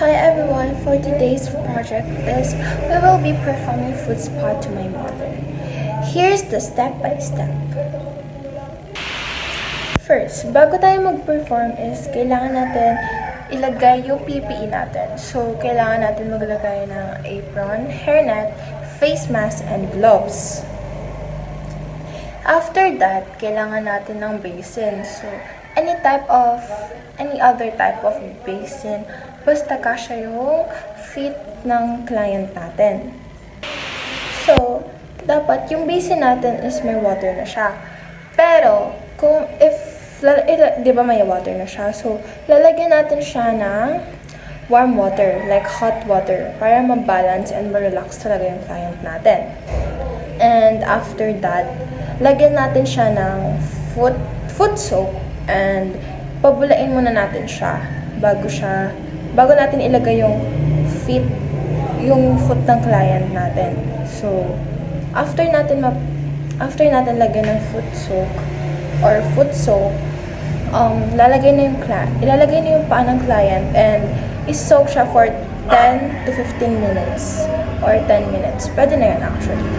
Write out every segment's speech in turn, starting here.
Hi everyone, for today's project is we will be performing food spa to my mother. Here's the step by step. First, bago tayo mag-perform is kailangan natin ilagay yung PPE natin. So, kailangan natin maglagay ng apron, hairnet, face mask, and gloves. After that, kailangan natin ng basin. So, any other type of basin, basta kasya yung fit ng client natin. So, dapat yung basin natin is may water na siya. Pero, di ba may water na siya? So, lalagyan natin siya ng warm water, like hot water, para ma-balance and ma-relax talaga yung client natin. And after that, lagyan natin siya ng foot soap and pabulain muna natin siya bago natin ilagay yung foot ng client natin. So, after natin lagyan ng foot soap, ilalagay na yung paa ng client and i-soak siya for 10 to 15 minutes or 10 minutes. Pwede na yun actually.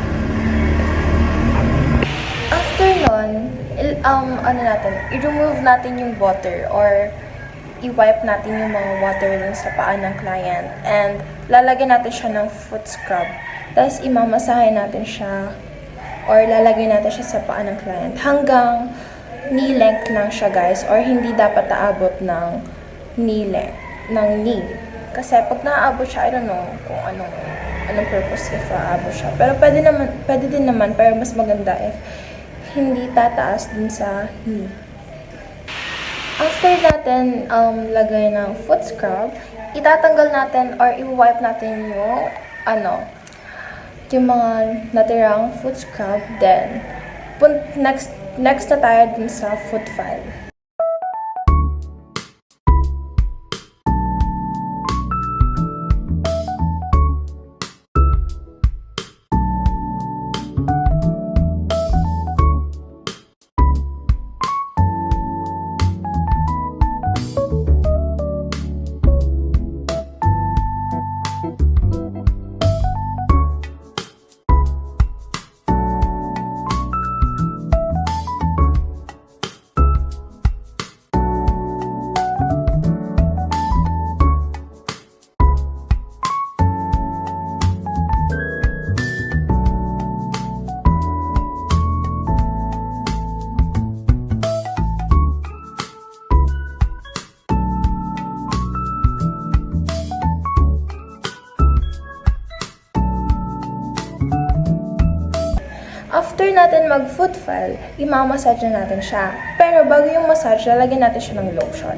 After nun, i-remove natin yung water or i-wipe natin yung mga water dun sa paa ng client and lalagyan natin siya ng foot scrub. Tapos imamasahin natin siya or lalagay natin siya sa paa ng client hanggang knee length lang siya, guys, or hindi dapat naabot ng knee. Kasi pag naaabot siya, I don't know kung anong purpose if aabot siya. Pero pwede din naman, pero mas maganda if hindi tataas din sa knee. After natin lagay ng foot scrub, itatanggal natin or i-wipe natin yung mga natirang foot scrub. Then, next na tayo dun sa foot file. After natin mag-foot file, i-massage na natin siya. Pero bago yung massage, lalagyan natin siya ng lotion.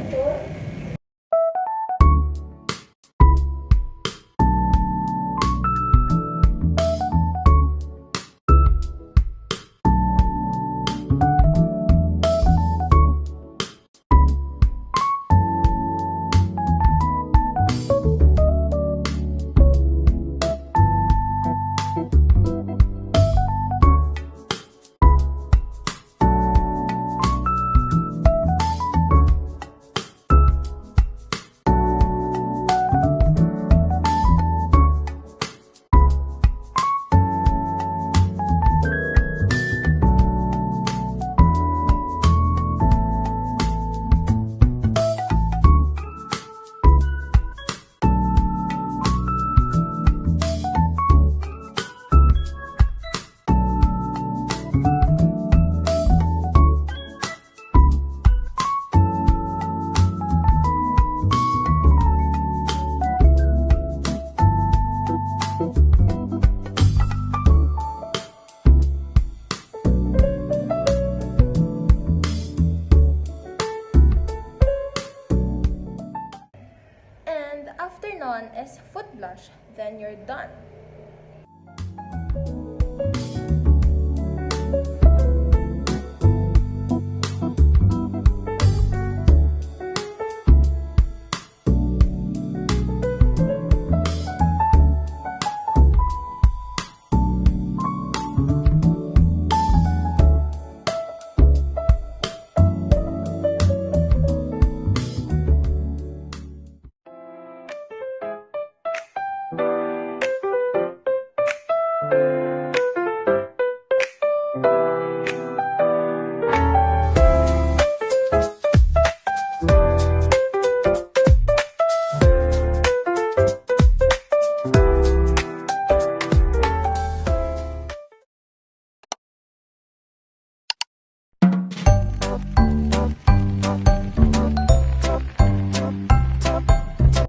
After nun is foot blush, then you're done.